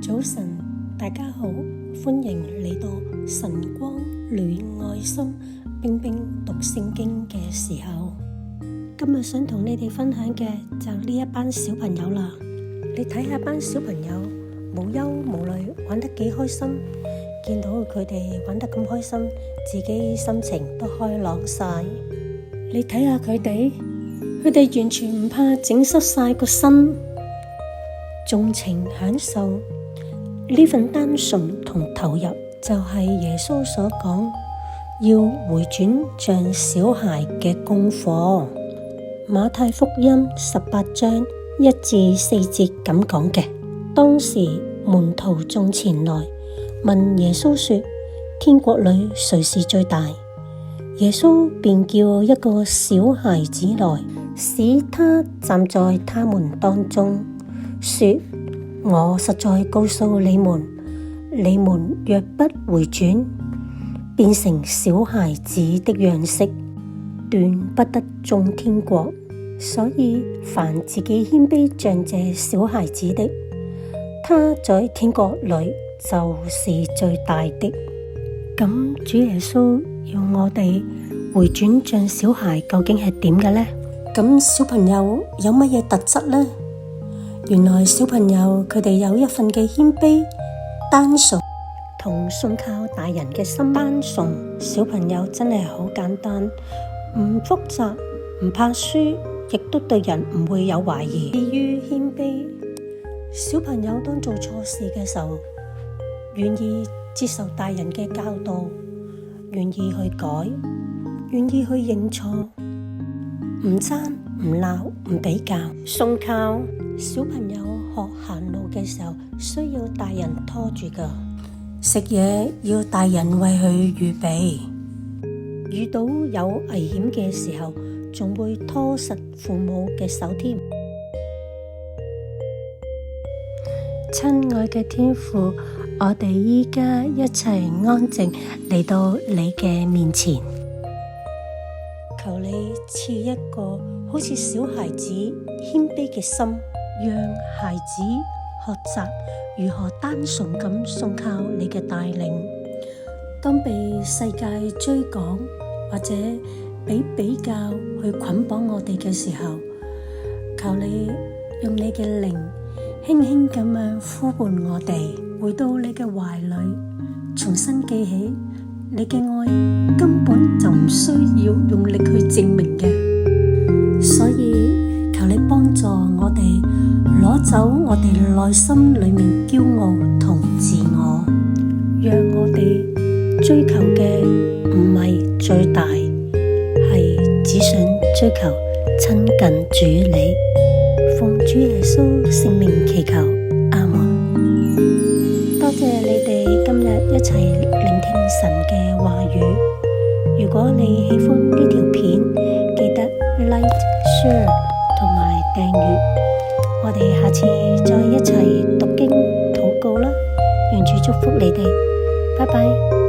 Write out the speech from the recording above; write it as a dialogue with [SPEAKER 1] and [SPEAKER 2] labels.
[SPEAKER 1] 早晨，大家好，歡迎嚟到晨光暖愛心冰冰讀聖經嘅時候。今日想同你哋分享嘅就呢一班小朋友啦。你睇下班小朋友無憂無慮，玩得幾開心。見到佢哋玩得咁開心，自己心情都開朗晒。你睇下佢哋完全唔怕整濕晒個身，縱情享受。呢份單純同投入就係耶穌所講要回轉像小孩嘅功課。馬太福音18章1至4節咁講嘅。當時門徒眾前來問耶穌說：天國裏誰是最大？耶穌便叫一個小孩子來，使他站在他們當中，說：我實在告訴你們，你們若不回轉，變成小孩子的樣式，斷不得進天國。所以凡自己謙卑像這小孩子的，他在天國裏就是最大的。咁主耶穌要我哋回轉像小孩，究竟係點嘅呢？咁小朋友有乜嘢特質呢？原來小朋友佢哋有一份嘅謙卑、單純同信靠大人嘅心。單純小朋友真係好簡單，唔複雜，唔怕輸，亦都對人唔會有懷疑。至於謙卑，小朋友當做錯事嘅時候，願意接受大人嘅教導，願意去改，願意去認錯，唔爭唔鬧唔比較。信靠小朋友學行路嘅時候，需要大人拖住㗎，食嘢要大人為佢預備，遇到有危險嘅時候仲會拖實父母嘅手添。親愛嘅天父，我哋依家一齊安靜嚟到你嘅面前，求你賜一個好似小孩子謙卑嘅心，讓孩子學習如何單純咁信靠你嘅帶領。當被世界追趕或者俾比較去捆綁我哋嘅時候，求你用你嘅靈輕輕咁樣呼喚我哋回到你嘅懷裏，重新記起你嘅愛根本就唔需要用力去證明嘅。所以求你幫助我哋攞走我哋內心裏面驕傲同自我，讓我哋追求嘅唔係最大，係只想追求親近主你。奉主耶穌聖名祈求，阿門。多謝你哋今日一齊聆聽神嘅話語。如果你喜歡呢條片，記得 like、share 同埋訂閱。我哋下次再一齊讀經禱告啦。願主祝福你哋，拜拜。